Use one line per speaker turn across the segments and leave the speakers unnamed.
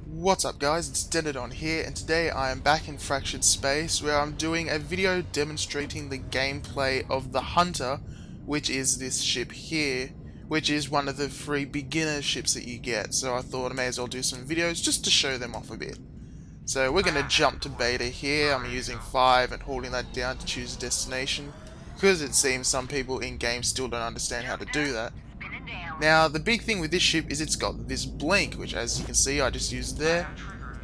What's up guys, it's Denadon here, and today I am back in Fractured Space where I'm doing a video demonstrating the gameplay of the Hunter, which is this ship here, which is one of the free beginner ships that you get, so I thought I may as well do some videos just to show them off a bit. So we're going to jump to beta here. I'm using 5 and holding that down to choose a destination, because it seems some people in game still don't understand how to do that. Now, the big thing with this ship is it's got this blink, which as you can see I just used there,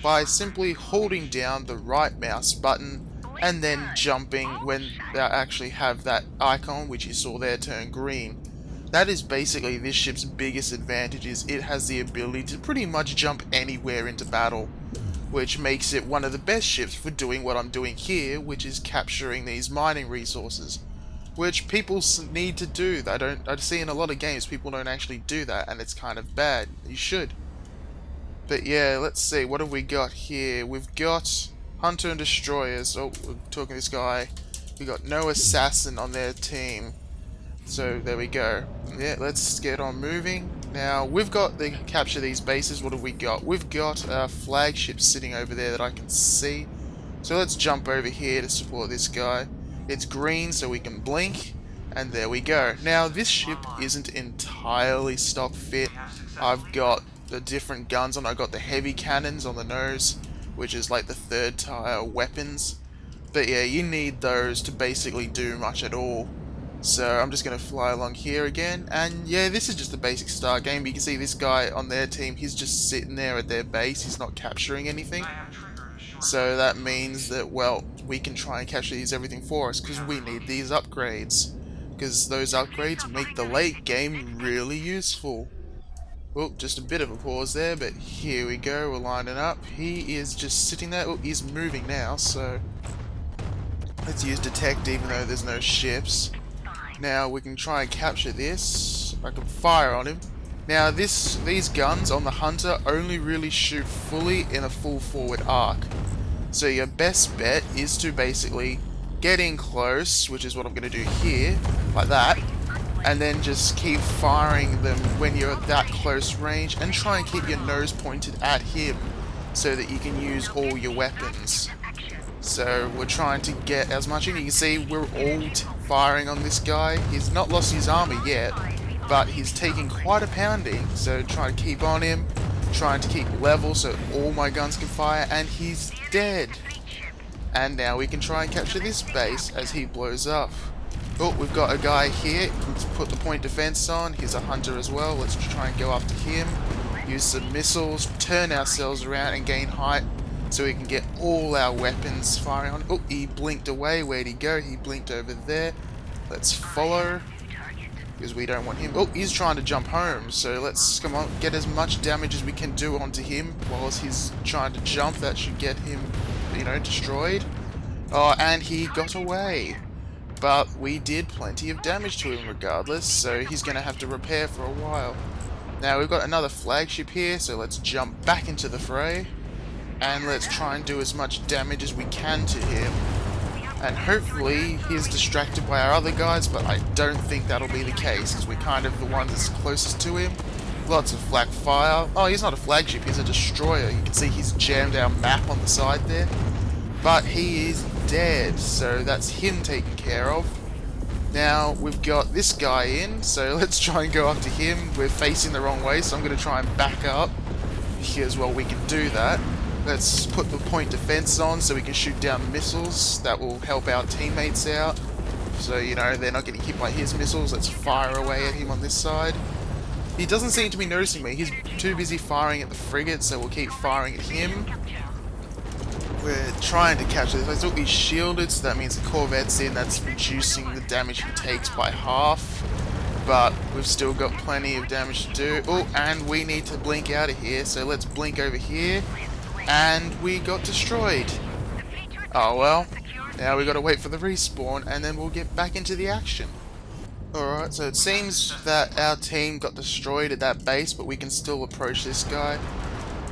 by simply holding down the right mouse button and then jumping when they actually have that icon which you saw there turn green. That is basically this ship's biggest advantage, is it has the ability to pretty much jump anywhere into battle, which makes it one of the best ships for doing what I'm doing here, which is capturing these mining resources. Which people need to do. I see in a lot of games people don't actually do that, and it's kind of bad. You should. But yeah, let's see, what have we got here? We've got Hunter and Destroyers. Oh, we're talking to this guy. We got no assassin on their team. So there we go. Yeah, let's get on moving. Now we've got to capture these bases. What have we got? We've got a flagship sitting over there that I can see. So let's jump over here to support this guy. It's green so we can blink, and there we go. Now this ship isn't entirely stock fit. I've got the different guns on. I've got the heavy cannons on the nose, which is like the third tier weapons. But yeah, you need those to basically do much at all. So I'm just going to fly along here again, and yeah, this is just a basic start game. You can see this guy on their team, he's just sitting there at their base, he's not capturing anything. So that means that, well, we can try and capture these everything for us, because we need these upgrades. Because those upgrades make the late game really useful. Oh, just a bit of a pause there, but here we go, we're lining up. He is just sitting there. Oh, he's moving now, so let's use detect even though there's no ships. Now we can try and capture this. I can fire on him. Now these guns on the Hunter only really shoot fully in a full forward arc. So your best bet is to basically get in close, which is what I'm going to do here, like that, and then just keep firing them when you're at that close range, and try and keep your nose pointed at him so that you can use all your weapons. So we're trying to get as much in. You can see we're all firing on this guy. He's not lost his armor yet, but he's taking quite a pounding, so trying to keep on him, trying to keep level so all my guns can fire, and he's dead. And now we can try and capture this base as he blows up. Oh, we've got a guy here. Let's put the point defense on. He's a Hunter as well. Let's try and go after him. Use some missiles, turn ourselves around and gain height so we can get all our weapons firing on. Oh, he blinked away. Where'd he go? He blinked over there. Let's follow, because we don't want him. Oh, he's trying to jump home, so let's, come on, get as much damage as we can do onto him whilst he's trying to jump. That should get him, you know, destroyed. Oh, and he got away. But we did plenty of damage to him regardless, so he's going to have to repair for a while. Now we've got another flagship here, so let's jump back into the fray, and let's try and do as much damage as we can to him. And hopefully he's distracted by our other guys, but I don't think that'll be the case, because we're kind of the ones that's closest to him. Lots of flak fire. Oh, he's not a flagship, he's a destroyer. You can see he's jammed our map on the side there. But he is dead, so that's him taken care of. Now we've got this guy in, so let's try and go after him. We're facing the wrong way, so I'm going to try and back up, because, well, we can do that. Let's put the point defense on so we can shoot down missiles. That will help our teammates out. So, you know, they're not getting hit by his missiles. Let's fire away at him on this side. He doesn't seem to be noticing me. He's too busy firing at the frigate, so we'll keep firing at him. We're trying to capture this place. Look, he's shielded, so that means the Corvette's in. That's reducing the damage he takes by half. But we've still got plenty of damage to do. Oh, and we need to blink out of here, so let's blink over here. And we got destroyed. Oh well, now we got to wait for the respawn and then we'll get back into the action. Alright, so it seems that our team got destroyed at that base, but we can still approach this guy.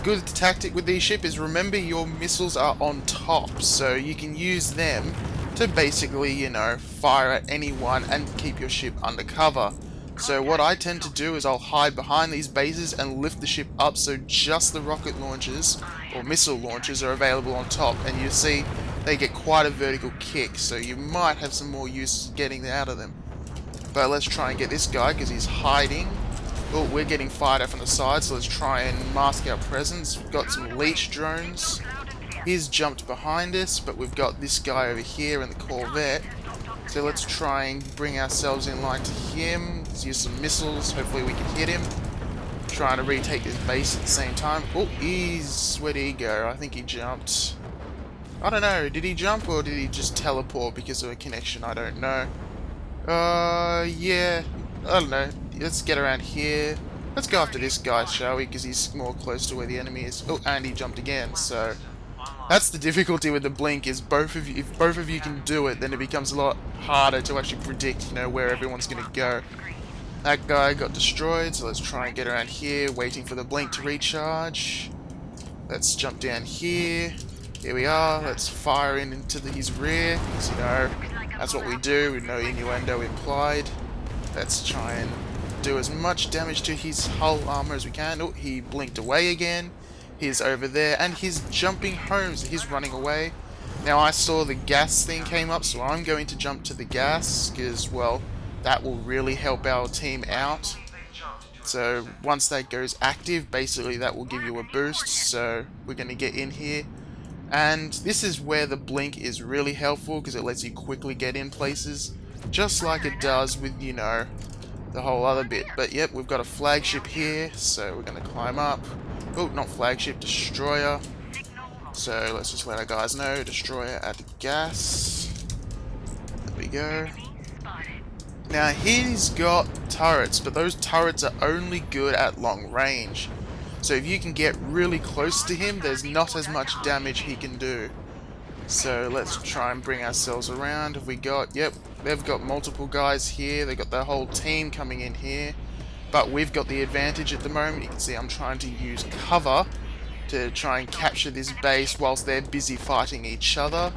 Good tactic with these ships is, remember, your missiles are on top, so you can use them to basically, you know, fire at anyone and keep your ship undercover. So what I tend to do is I'll hide behind these bases and lift the ship up so just the rocket launchers or missile launchers are available on top, and you see they get quite a vertical kick, so you might have some more use getting out of them. But let's try and get this guy because he's hiding. Oh, we're getting fired at from the side, so let's try and mask our presence. We've got some leech drones. He's jumped behind us, but we've got this guy over here in the Corvette. So let's try and bring ourselves in line to him. Let's use some missiles. Hopefully we can hit him. Trying to retake his base at the same time. Oh, where did he go? I think he jumped. I don't know. Did he jump or did he just teleport because of a connection? I don't know. Yeah. I don't know. Let's get around here. Let's go after this guy, shall we? Because he's more close to where the enemy is. Oh, and he jumped again. So that's the difficulty with the blink, is both of you. If both of you can do it, then it becomes a lot harder to actually predict, you know, where everyone's going to go. That guy got destroyed, so let's try and get around here, waiting for the blink to recharge. Let's jump down here. Here we are. Let's fire into his rear, because, you know, that's what we do, with no innuendo implied. Let's try and do as much damage to his hull armor as we can. Oh, he blinked away again. He's over there, and he's jumping home, so he's running away. Now I saw the gas thing came up, so I'm going to jump to the gas, because, well, that will really help our team out. So once that goes active, basically that will give you a boost, so we're going to get in here. And this is where the blink is really helpful, because it lets you quickly get in places, just like it does with, you know, the whole other bit. But yep, we've got a flagship here, so we're going to climb up. Oh, not flagship, destroyer. So let's just let our guys know, destroyer at the gas. There we go. Now he's got turrets, but those turrets are only good at long range. So if you can get really close to him, there's not as much damage he can do. So let's try and bring ourselves around. Have we got, yep, they've got multiple guys here. They've got their whole team coming in here. But we've got the advantage at the moment. You can see I'm trying to use cover to try and capture this base whilst they're busy fighting each other.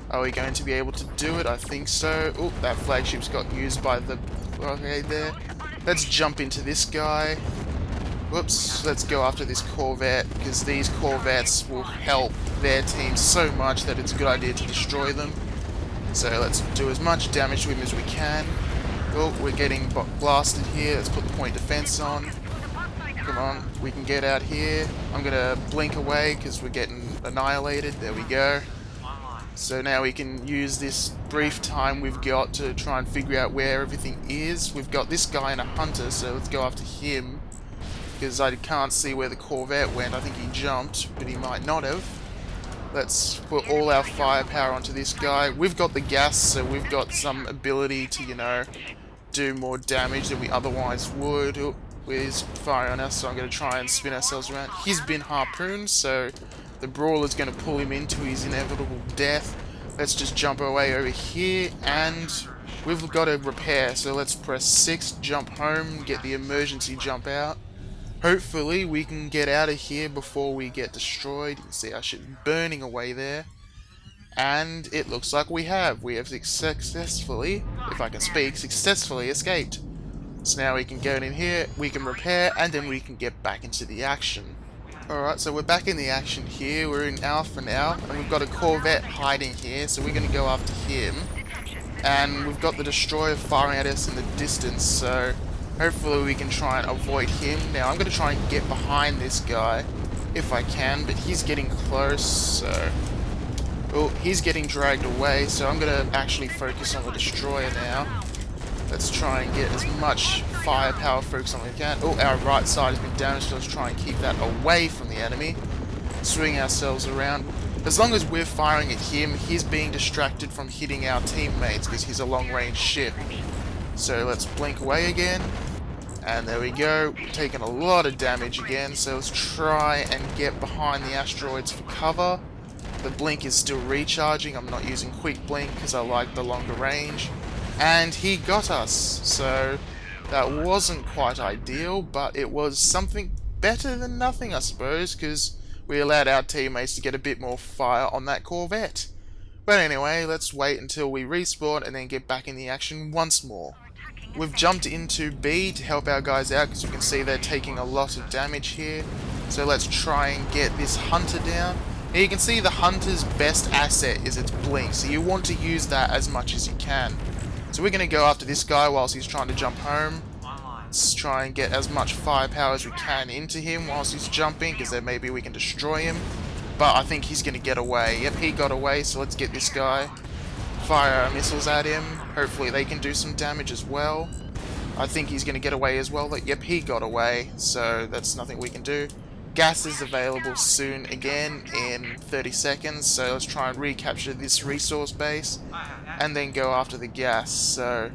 Are we going to be able to do it? I think so. Oh, that flagship's got used by the... Okay, there. Let's jump into this guy. Whoops. Let's go after this Corvette, because these Corvettes will help their team so much that it's a good idea to destroy them. So let's do as much damage to him as we can. Oh, we're getting blasted here. Let's put the point defense on. Come on, we can get out here. I'm going to blink away because we're getting annihilated. There we go. So now we can use this brief time we've got to try and figure out where everything is. We've got this guy in a hunter, so let's go after him. Because I can't see where the Corvette went. I think he jumped, but he might not have. Let's put all our firepower onto this guy. We've got the gas, so we've got some ability to, you know, do more damage than we otherwise would. Oh, he's firing on us, so I'm going to try and spin ourselves around. He's been harpooned, so the Brawler's going to pull him into his inevitable death. Let's just jump away over here, and we've got to repair. So let's press 6, jump home, get the emergency jump out. Hopefully we can get out of here before we get destroyed. You can see our ship burning away there. And it looks like we have. We have successfully, if I can speak, successfully escaped. So now we can go in here, we can repair, and then we can get back into the action. Alright, so we're back in the action here. We're in Alpha now, and we've got a Corvette hiding here, so we're going to go after him. And we've got the destroyer firing at us in the distance, so hopefully we can try and avoid him. Now I'm going to try and get behind this guy if I can, but he's getting close, so... Oh, he's getting dragged away, so I'm going to actually focus on the destroyer now. Let's try and get as much firepower focused on as we can. Oh, our right side has been damaged, so let's try and keep that away from the enemy. Swing ourselves around. As long as we're firing at him, he's being distracted from hitting our teammates because he's a long-range ship. So let's blink away again. And there we go. We're taking a lot of damage again, so let's try and get behind the asteroids for cover. The blink is still recharging. I'm not using quick blink because I like the longer range. And he got us, so that wasn't quite ideal, but it was something better than nothing, I suppose, because we allowed our teammates to get a bit more fire on that Corvette. But anyway, let's wait until we respawn and then get back in the action once more. we've jumped into B to help our guys out because you can see they're taking a lot of damage here. So let's try and get this hunter down. Now you can see the hunter's best asset is its blink, so you want to use that as much as you can. So we're going to go after this guy whilst he's trying to jump home. Let's try and get as much firepower as we can into him whilst he's jumping, because then maybe we can destroy him. But I think he's going to get away. Yep, he got away, so let's get this guy. Fire our missiles at him. Hopefully they can do some damage as well. I think he's going to get away as well. Yep, he got away, so that's nothing we can do. Gas is available soon again in 30 seconds, so let's try and recapture this resource base and then go after the gas. So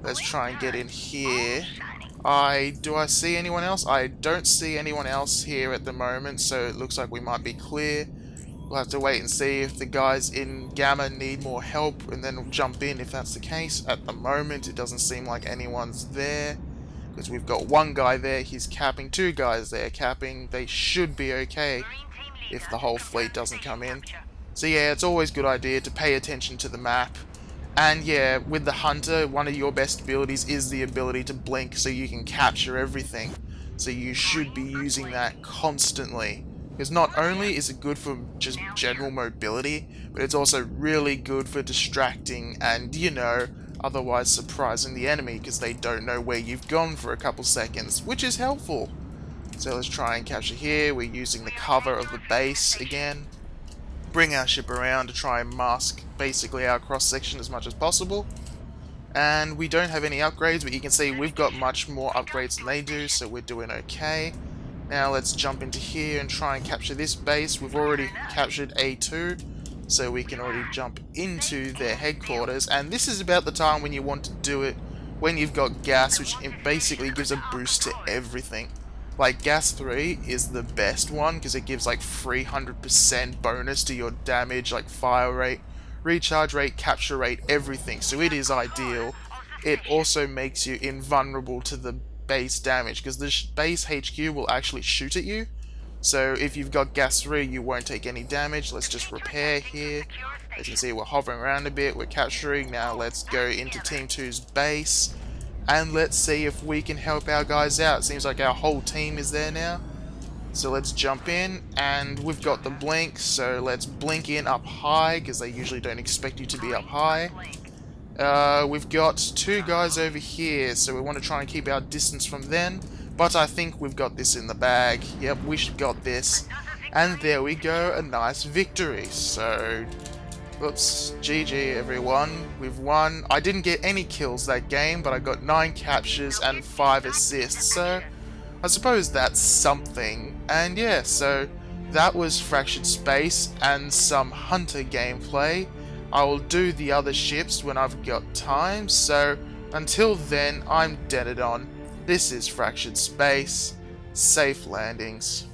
let's try and get in here. Do I see anyone else? I don't see anyone else here at the moment, so it looks like we might be clear. We'll have to wait and see if the guys in Gamma need more help, and then we'll jump in if that's the case. At the moment, it doesn't seem like anyone's there, because we've got one guy there, he's capping, two guys there capping. They should be okay if the whole fleet doesn't come in. So yeah, it's always a good idea to pay attention to the map. And yeah, with the hunter, one of your best abilities is the ability to blink so you can capture everything. So you should be using that constantly. Because not only is it good for just general mobility, but it's also really good for distracting and, you know, otherwise surprising the enemy because they don't know where you've gone for a couple seconds, which is helpful. So let's try and capture here. We're using the cover of the base again. Bring our ship around to try and mask basically our cross-section as much as possible. And we don't have any upgrades, but you can see we've got much more upgrades than they do, so we're doing okay. Now let's jump into here and try and capture this base. We've already captured A2, so we can already jump into their headquarters. And this is about the time when you want to do it, when you've got gas, which basically gives a boost to everything. Like, Gas 3 is the best one, because it gives like 300% bonus to your damage, like fire rate, recharge rate, capture rate, everything. So it is ideal. It also makes you invulnerable to the base damage, because the base HQ will actually shoot at you. So if you've got Gas 3, you won't take any damage. Let's just repair here. As you can see, we're hovering around a bit, we're capturing. Now let's go into Team 2's base. And let's see if we can help our guys out. It seems like our whole team is there now. So let's jump in, and we've got the blink, so let's blink in up high, because they usually don't expect you to be up high. We've got two guys over here, so we want to try and keep our distance from them, but I think we've got this in the bag. Yep, we should got this. And there we go, a nice victory. So, oops, GG everyone, we've won. I didn't get any kills that game, but I got 9 captures and 5 assists, so I suppose that's something. And yeah, so that was Fractured Space and some Hunter gameplay. I will do the other ships when I've got time, so until then, I'm Denadon. This is Fractured Space. Safe landings.